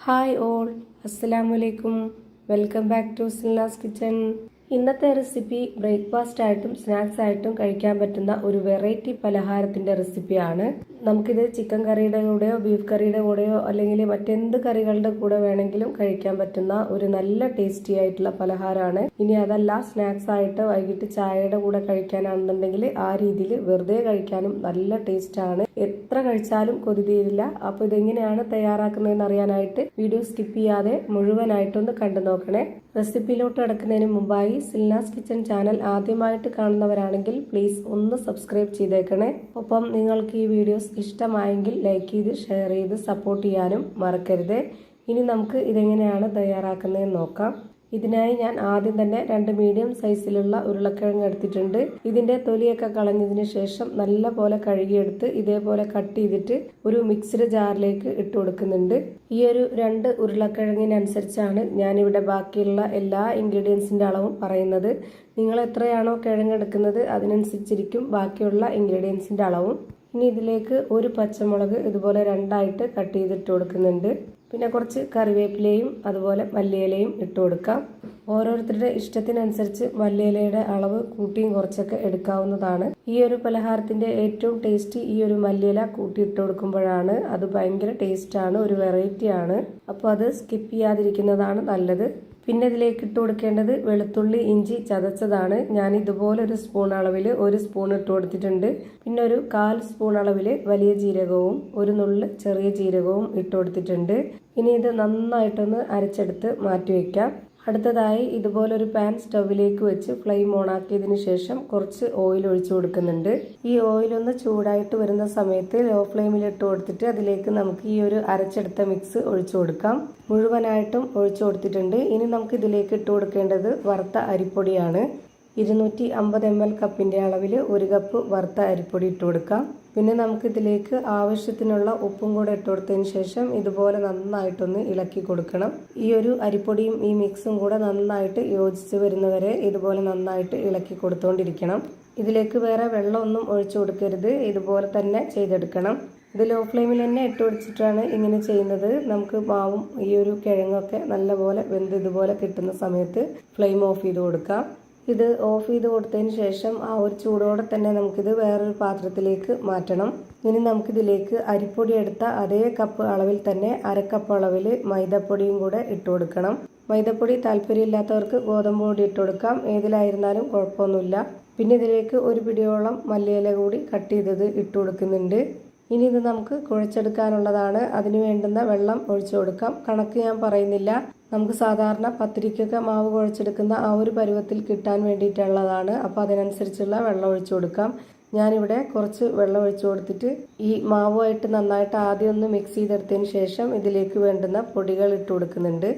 Hi all, അസ്സലാമു അലൈക്കും. Welcome back to Silnas kitchen. ഇന്നത്തെ റെസിപ്പി ബ്രേക്ക്ഫാസ്റ്റ് ആയിട്ടും സ്നാക്സ് ആയിട്ടും കഴിക്കാൻ പറ്റുന്ന ഒരു വെറൈറ്റി പലഹാരത്തിന്റെ റെസിപ്പിയാണ്. നമുക്കിത് ചിക്കൻ കറിയുടെ കൂടെയോ ബീഫ് കറിയുടെ കൂടെയോ അല്ലെങ്കിൽ മറ്റെന്ത് കറികളുടെ കൂടെ വേണമെങ്കിലും കഴിക്കാൻ പറ്റുന്ന ഒരു നല്ല ടേസ്റ്റി ആയിട്ടുള്ള പലഹാരമാണ്. ഇനി അതല്ല സ്നാക്സ് ആയിട്ട് വൈകിട്ട് ചായയുടെ കൂടെ കഴിക്കാനാണെന്നുണ്ടെങ്കിൽ ആ രീതിയിൽ വെറുതെ കഴിക്കാനും നല്ല ടേസ്റ്റ് ആണ്. എത്ര കഴിച്ചാലും കൊതി തീരില്ല. അപ്പൊ ഇതെങ്ങനെയാണ് തയ്യാറാക്കുന്നതെന്ന് അറിയാനായിട്ട് വീഡിയോ സ്കിപ്പ് ചെയ്യാതെ മുഴുവനായിട്ടൊന്ന് കണ്ടു നോക്കണേ. റെസിപ്പിയിലോട്ട് കിടക്കുന്നതിന് മുമ്പായി സിൽനാസ് കിച്ചൺ ചാനൽ ആദ്യമായിട്ട് കാണുന്നവരാണെങ്കിൽ പ്ലീസ് ഒന്ന് സബ്സ്ക്രൈബ് ചെയ്തേക്കണേ. ഒപ്പം നിങ്ങൾക്ക് ഈ വീഡിയോസ് ഇഷ്ടമായെങ്കിൽ ലൈക്ക് ചെയ്ത് ഷെയർ ചെയ്ത് സപ്പോർട്ട് ചെയ്യാനും മറക്കരുത്. ഇനി നമുക്ക് ഇതെങ്ങനെയാണ് തയ്യാറാക്കുന്നതെന്ന് നോക്കാം. ഇതിനായി ഞാൻ ആദ്യം തന്നെ 2 മീഡിയം സൈസിലുള്ള ഉരുളക്കിഴങ്ങ് എടുത്തിട്ടുണ്ട്. ഇതിന്റെ തൊലിയൊക്കെ കളഞ്ഞതിന് ശേഷം നല്ല പോലെ കഴുകിയെടുത്ത് ഇതേപോലെ കട്ട് ചെയ്തിട്ട് ഒരു മിക്സ്ഡ് ജാറിലേക്ക് ഇട്ട് കൊടുക്കുന്നുണ്ട്. ഈ ഒരു 2 ഉരുളക്കിഴങ്ങിനനുസരിച്ചാണ് ഞാനിവിടെ ബാക്കിയുള്ള എല്ലാ ഇൻഗ്രീഡിയൻസിന്റെ അളവും പറയുന്നത്. നിങ്ങൾ എത്രയാണോ കിഴങ്ങ് എടുക്കുന്നത് അതിനനുസരിച്ചിരിക്കും ബാക്കിയുള്ള ഇൻഗ്രീഡിയൻസിന്റെ അളവും. ഇനി ഇതിലേക്ക് ഒരു പച്ചമുളക് ഇതുപോലെ 2ആയിട്ട് കട്ട് ചെയ്തിട്ട് കൊടുക്കുന്നുണ്ട്. പിന്നെ കുറച്ച് കറിവേപ്പിലയും അതുപോലെ മല്ലിയിലയും ഇട്ട് കൊടുക്കാം. ഓരോരുത്തരുടെ ഇഷ്ടത്തിനനുസരിച്ച് മല്ലിയിലയുടെ അളവ് കൂട്ടിയും കുറച്ചൊക്കെ എടുക്കാവുന്നതാണ്. ഈ ഒരു പലഹാരത്തിന്റെ ഏറ്റവും ടേസ്റ്റ് ഈ ഒരു മല്ലിയില കൂട്ടി ഇട്ട് കൊടുക്കുമ്പോഴാണ്. അത് ഭയങ്കര ടേസ്റ്റ് ആണ്, ഒരു വെറൈറ്റി ആണ്. അപ്പോൾ അത് സ്കിപ്പ് ചെയ്യാതിരിക്കുന്നതാണ് നല്ലത്. പിന്നെ ഇതിലേക്ക് ഇട്ട് കൊടുക്കേണ്ടത് വെളുത്തുള്ളി ഇഞ്ചി ചതച്ചതാണ്. ഞാൻ ഇതുപോലെ ഒരു സ്പൂൺ അളവിൽ 1 സ്പൂൺ ഇട്ട് കൊടുത്തിട്ടുണ്ട്. പിന്നെ ഒരു 1/4 സ്പൂൺ അളവിൽ വലിയ ജീരകവും ഒരു നുള്ള് ചെറിയ ജീരകവും ഇട്ട് കൊടുത്തിട്ടുണ്ട്. ഇനി ഇത് നന്നായിട്ടൊന്ന് അരച്ചെടുത്ത് മാറ്റി വയ്ക്കാം. അടുത്തതായി ഇതുപോലൊരു പാൻ സ്റ്റൗവിലേക്ക് വെച്ച് ഫ്ലെയിം ഓൺ ആക്കിയതിന് ശേഷം കുറച്ച് ഓയിൽ ഒഴിച്ചു കൊടുക്കുന്നുണ്ട്. ഈ ഓയിലൊന്ന് ചൂടായിട്ട് വരുന്ന സമയത്ത് ലോ ഫ്ലെയിമിൽ ഇട്ട് കൊടുത്തിട്ട് അതിലേക്ക് നമുക്ക് ഈ ഒരു അരച്ചെടുത്ത മിക്സ് ഒഴിച്ചു കൊടുക്കാം. മുഴുവനായിട്ടും ഒഴിച്ചു കൊടുത്തിട്ടുണ്ട്. ഇനി നമുക്ക് ഇതിലേക്ക് ഇട്ട് കൊടുക്കേണ്ടത് വറുത്ത അരിപ്പൊടിയാണ്. 250 ml കപ്പിന്റെ അളവിൽ 1 കപ്പ് വറുത്ത അരിപ്പൊടി ഇട്ട് കൊടുക്കാം. പിന്നെ നമുക്ക് ഇതിലേക്ക് ആവശ്യത്തിനുള്ള ഉപ്പും കൂടെ ഇട്ട് കൊടുത്തതിന് ശേഷം ഇതുപോലെ നന്നായിട്ടൊന്ന് ഇളക്കി കൊടുക്കണം. ഈ ഒരു അരിപ്പൊടിയും ഈ മിക്സും കൂടെ നന്നായിട്ട് യോജിച്ച് വരുന്നവരെ ഇതുപോലെ നന്നായിട്ട് ഇളക്കി കൊടുത്തുകൊണ്ടിരിക്കണം. ഇതിലേക്ക് വേറെ വെള്ളമൊന്നും ഒഴിച്ചു കൊടുക്കരുത്, ഇതുപോലെ തന്നെ ചെയ്തെടുക്കണം. ഇത് ലോ ഫ്ലെയിമിൽ തന്നെ ഇട്ട് വെച്ചിട്ടാണ് ഇങ്ങനെ ചെയ്യുന്നത്. നമുക്ക് മാവും ഈ ഒരു കിഴങ്ങൊക്കെ നല്ലപോലെ വെന്ത് ഇതുപോലെ കിട്ടുന്ന സമയത്ത് ഫ്ലെയിം ഓഫ് ചെയ്ത് കൊടുക്കാം. ഇത് ഓഫ് ചെയ്ത് കൊടുത്തതിന് ശേഷം ആ ഒരു ചൂടോടെ തന്നെ നമുക്കിത് വേറൊരു പാത്രത്തിലേക്ക് മാറ്റണം. ഇനി നമുക്കിതിലേക്ക് അരിപ്പൊടി എടുത്ത അതേ കപ്പ് അളവിൽ തന്നെ 1/2 കപ്പ് അളവിൽ മൈദപ്പൊടിയും കൂടെ ഇട്ട് കൊടുക്കണം. മൈദപ്പൊടി താല്പര്യമില്ലാത്തവർക്ക് ഗോതമ്പ് പൊടി ഇട്ട് കൊടുക്കാം, ഏതിലായിരുന്നാലും കുഴപ്പമൊന്നുമില്ല. പിന്നെ ഇതിലേക്ക് 1 പിടിയോളം മല്ലിയില കൂടി കട്ട് ചെയ്തത് ഇട്ട് കൊടുക്കുന്നുണ്ട്. ഇനി ഇത് നമുക്ക് കുഴച്ചെടുക്കാനുള്ളതാണ്. അതിന് വേണ്ടുന്ന വെള്ളം ഒഴിച്ചു കൊടുക്കാം. കണക്ക് ഞാൻ പറയുന്നില്ല. നമുക്ക് സാധാരണ പത്തിരിക്കൊക്കെ മാവ് കുഴച്ചെടുക്കുന്ന ആ ഒരു പരുവത്തിൽ കിട്ടാൻ വേണ്ടിയിട്ടുള്ളതാണ്. അപ്പോൾ അതിനനുസരിച്ചുള്ള വെള്ളം ഒഴിച്ചു കൊടുക്കാം. ഞാനിവിടെ കുറച്ച് വെള്ളം ഒഴിച്ചു കൊടുത്തിട്ട് ഈ മാവുമായിട്ട് നന്നായിട്ട് ആദ്യം ഒന്ന് മിക്സ് ചെയ്തെടുത്തതിന് ശേഷം ഇതിലേക്ക് വേണ്ടുന്ന പൊടികൾ ഇട്ട് കൊടുക്കുന്നുണ്ട്.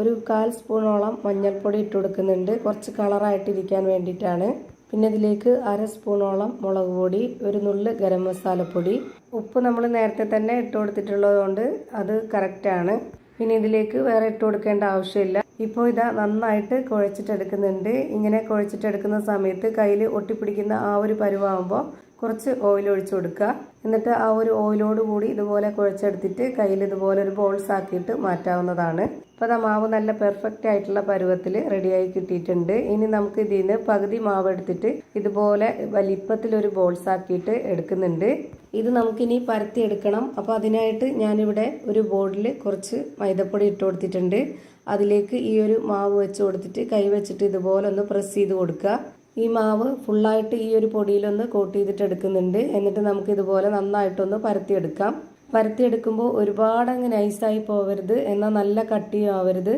ഒരു 1/4 സ്പൂണോളം മഞ്ഞൾപ്പൊടി ഇട്ട് കൊടുക്കുന്നുണ്ട്, കുറച്ച് കളറായിട്ടിരിക്കാൻ വേണ്ടിയിട്ടാണ്. പിന്നെ ഇതിലേക്ക് 1/2 സ്പൂണോളം മുളക് പൊടി, ഒരു നുള്ള് ഗരം മസാലപ്പൊടി. ഉപ്പ് നമ്മൾ നേരത്തെ തന്നെ ഇട്ട് കൊടുത്തിട്ടുള്ളത് കൊണ്ട് അത് കറക്റ്റാണ്. പിന്നെ ഇതിലേക്ക് വേറെ ഇട്ട് കൊടുക്കേണ്ട ആവശ്യമില്ല. ഇപ്പോൾ ഇതാ നന്നായിട്ട് കുഴച്ചിട്ടെടുക്കുന്നുണ്ട്. ഇങ്ങനെ കുഴച്ചിട്ടെടുക്കുന്ന സമയത്ത് കയ്യിൽ ഒട്ടിപ്പിടിക്കുന്ന ആ ഒരു പരുവാകുമ്പോൾ കുറച്ച് ഓയിൽ ഒഴിച്ചു കൊടുക്കുക. എന്നിട്ട് ആ ഒരു ഓയിലോട് കൂടി ഇതുപോലെ കുഴച്ചെടുത്തിട്ട് കയ്യിൽ ഇതുപോലെ ഒരു ബോൾസ് ആക്കിയിട്ട് മാറ്റാവുന്നതാണ്. അപ്പോൾ ആ മാവ് നല്ല പെർഫെക്റ്റ് ആയിട്ടുള്ള പരുവത്തിൽ റെഡിയായി കിട്ടിയിട്ടുണ്ട്. ഇനി നമുക്ക് ഇതിൽ നിന്ന് പകുതി മാവ് എടുത്തിട്ട് ഇതുപോലെ വലിപ്പത്തിലൊരു ബോൾസ് ആക്കിയിട്ട് എടുക്കുന്നുണ്ട്. ഇത് നമുക്കിനി പരത്തി എടുക്കണം. അപ്പോൾ അതിനായിട്ട് ഞാനിവിടെ ഒരു ബോർഡിൽ കുറച്ച് മൈദപ്പൊടി ഇട്ട് കൊടുത്തിട്ടുണ്ട്. അതിലേക്ക് ഈ ഒരു മാവ് വെച്ച് കൊടുത്തിട്ട് കൈ വെച്ചിട്ട് ഇതുപോലെ ഒന്ന് പ്രസ് ചെയ്ത് കൊടുക്കുക. ഈ മാവ് ഫുള്ളായിട്ട് ഈ ഒരു പൊടിയിലൊന്ന് കോട്ട് ചെയ്തിട്ട് എടുക്കുന്നുണ്ട്. എന്നിട്ട് നമുക്ക് ഇതുപോലെ നന്നായിട്ടൊന്ന് പരത്തിയെടുക്കാം. പരത്തിയെടുക്കുമ്പോൾ ഒരുപാട് അങ്ങ് നൈസായി പോവരുത്, എന്നാൽ നല്ല കട്ടിയും ആവരുത്.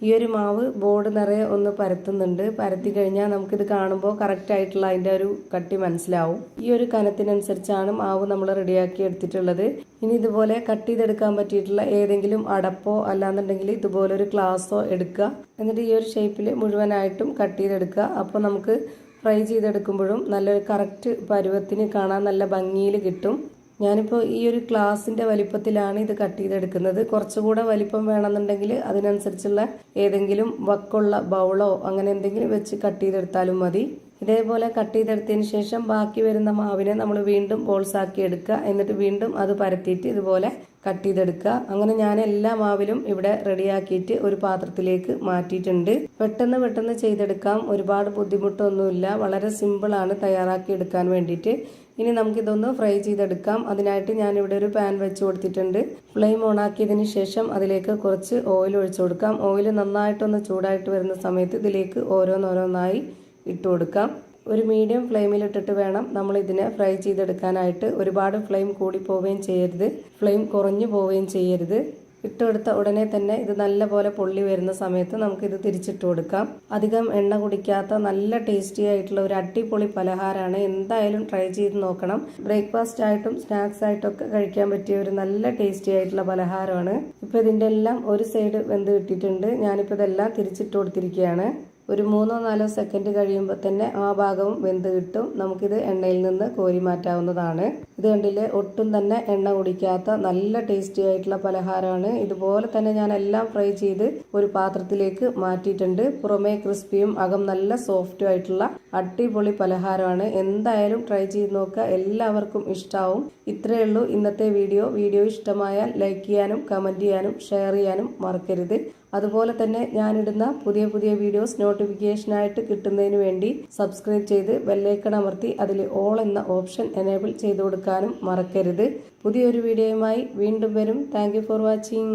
ഈ ഒരു മാവ് ബോർഡ് നിറയെ ഒന്ന് പരത്തുന്നുണ്ട്. പരത്തി കഴിഞ്ഞാൽ നമുക്കിത് കാണുമ്പോൾ കറക്റ്റ് ആയിട്ടുള്ള അതിൻ്റെ ഒരു കട്ടി മനസ്സിലാവും. ഈ ഒരു കനത്തിനനുസരിച്ചാണ് മാവ് നമ്മൾ റെഡിയാക്കി എടുത്തിട്ടുള്ളത്. ഇനി ഇതുപോലെ കട്ട് ചെയ്തെടുക്കാൻ പറ്റിയിട്ടുള്ള ഏതെങ്കിലും അടപ്പോ അല്ലാന്നുണ്ടെങ്കിൽ ഇതുപോലൊരു ഗ്ലാസ്സോ എടുക്കുക. എന്നിട്ട് ഈ ഒരു ഷേപ്പിൽ മുഴുവനായിട്ടും കട്ട് ചെയ്തെടുക്കുക. അപ്പോൾ നമുക്ക് ഫ്രൈ ചെയ്തെടുക്കുമ്പോഴും നല്ലൊരു കറക്റ്റ് പരുവത്തിന് കാണാൻ നല്ല ഭംഗിയിൽ കിട്ടും. ഞാനിപ്പോൾ ഈ ഒരു ഗ്ലാസിന്റെ വലിപ്പത്തിലാണ് ഇത് കട്ട് ചെയ്തെടുക്കുന്നത്. കുറച്ചുകൂടെ വലിപ്പം വേണമെന്നുണ്ടെങ്കിൽ അതിനനുസരിച്ചുള്ള ഏതെങ്കിലും വക്കുള്ള ബൗളോ അങ്ങനെ എന്തെങ്കിലും വെച്ച് കട്ട് ചെയ്തെടുത്താലും മതി. ഇതേപോലെ കട്ട് ചെയ്തെടുത്തതിന് ശേഷം ബാക്കി വരുന്ന മാവിനെ നമ്മൾ വീണ്ടും ബോൾസ് ആക്കി എടുക്കുക. എന്നിട്ട് വീണ്ടും അത് പരത്തിയിട്ട് ഇതുപോലെ കട്ട് ചെയ്തെടുക്കുക. അങ്ങനെ ഞാൻ എല്ലാ മാവിലും ഇവിടെ റെഡിയാക്കിയിട്ട് ഒരു പാത്രത്തിലേക്ക് മാറ്റിയിട്ടുണ്ട്. പെട്ടെന്ന് ചെയ്തെടുക്കാം. ഒരുപാട് ബുദ്ധിമുട്ടൊന്നുമില്ല. വളരെ സിമ്പിളാണ് തയ്യാറാക്കി എടുക്കാൻ വേണ്ടിയിട്ട്. ഇനി നമുക്കിതൊന്ന് ഫ്രൈ ചെയ്തെടുക്കാം. അതിനായിട്ട് ഞാനിവിടെ ഒരു പാൻ വെച്ച് കൊടുത്തിട്ടുണ്ട്. ഫ്ലെയിം ഓൺ ആക്കിയതിന് ശേഷം അതിലേക്ക് കുറച്ച് ഓയിൽ ഒഴിച്ചു കൊടുക്കാം. ഓയിൽ നന്നായിട്ടൊന്ന് ചൂടായിട്ട് വരുന്ന സമയത്ത് ഇതിലേക്ക് ഓരോന്നോരോന്നായി ഇട്ട് കൊടുക്കാം. ഒരു മീഡിയം ഫ്ലെയിമിലിട്ടിട്ട് വേണം നമ്മൾ ഇതിനെ ഫ്രൈ ചെയ്തെടുക്കാനായിട്ട്. ഒരുപാട് ഫ്ലെയിം കൂടി പോവുകയും ചെയ്യരുത്, ഫ്ലെയിം കുറഞ്ഞു പോവുകയും ചെയ്യരുത്. ഇട്ടുകൊടുത്ത ഉടനെ തന്നെ ഇത് നല്ലപോലെ പൊള്ളി വരുന്ന സമയത്ത് നമുക്കിത് തിരിച്ചിട്ട് കൊടുക്കാം. അധികം എണ്ണ കുടിക്കാത്ത നല്ല ടേസ്റ്റി ആയിട്ടുള്ള ഒരു അടിപൊളി പലഹാരമാണ്. എന്തായാലും ട്രൈ ചെയ്ത് നോക്കണം. ബ്രേക്ക്ഫാസ്റ്റ് ആയിട്ടും സ്നാക്സ് ആയിട്ടും ഒക്കെ കഴിക്കാൻ പറ്റിയ ഒരു നല്ല ടേസ്റ്റി ആയിട്ടുള്ള പലഹാരമാണ്. ഇപ്പോൾ ഇതിൻ്റെ എല്ലാം ഒരു സൈഡ് വെന്ത് കിട്ടിയിട്ടുണ്ട്. ഞാനിപ്പോൾ ഇതെല്ലാം തിരിച്ചിട്ട് കൊടുത്തിരിക്കുകയാണ്. ഒരു 3-4 സെക്കൻഡ് കഴിയുമ്പോൾ തന്നെ ആ ഭാഗവും വെന്ത് കിട്ടും. നമുക്കിത് എണ്ണയിൽ നിന്ന് കോരി മാറ്റാവുന്നതാണ്. ഇത് കണ്ടില്ലേ, ഒട്ടും തന്നെ എണ്ണ കുടിക്കാത്ത നല്ല ടേസ്റ്റി ആയിട്ടുള്ള പലഹാരമാണ്. ഇതുപോലെ തന്നെ ഞാൻ എല്ലാം ഫ്രൈ ചെയ്ത് ഒരു പാത്രത്തിലേക്ക് മാറ്റിയിട്ടുണ്ട്. പുറമേ ക്രിസ്പിയും അകം നല്ല സോഫ്റ്റും ആയിട്ടുള്ള അടിപൊളി പലഹാരമാണ്. എന്തായാലും ട്രൈ ചെയ്ത് നോക്കുക, എല്ലാവർക്കും ഇഷ്ടമാവും. ഇത്രയേ ഉള്ളൂ ഇന്നത്തെ വീഡിയോ. വീഡിയോ ഇഷ്ടമായാൽ ലൈക്ക് ചെയ്യാനും കമൻറ്റ് ചെയ്യാനും ഷെയർ ചെയ്യാനും മറക്കരുത്. അതുപോലെ തന്നെ ഞാനിടുന്ന പുതിയ വീഡിയോസ് നോട്ടിഫിക്കേഷനായിട്ട് കിട്ടുന്നതിന് വേണ്ടി സബ്സ്ക്രൈബ് ചെയ്ത് ബെല്ലൈക്കൺ അമർത്തി അതിൽ ഓൾ എന്ന ഓപ്ഷൻ എനേബിൾ ചെയ്ത് കൊടുക്കാനും മറക്കരുത്. പുതിയൊരു വീഡിയോയുമായി വീണ്ടും വരും. Thank you for watching.